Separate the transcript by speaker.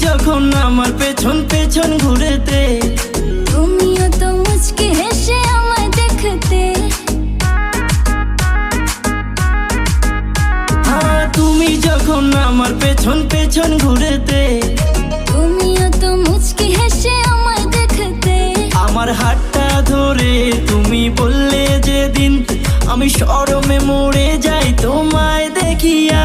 Speaker 1: যখন আমার পেছন পেছন ঘুরেতে,
Speaker 2: তুমিও তো মুচকি হেসে আমায় দেখতে।
Speaker 1: হ্যাঁ তুমি যখন আমার পেছন পেছন ঘুরেতে,
Speaker 2: তুমিও তো মুচকি হেসে আমায় দেখতে।
Speaker 1: আমার হাতটা ধরে তুমি বললে যেদিন, আমি শরমে মরে যাই তোমায় দেখিয়া।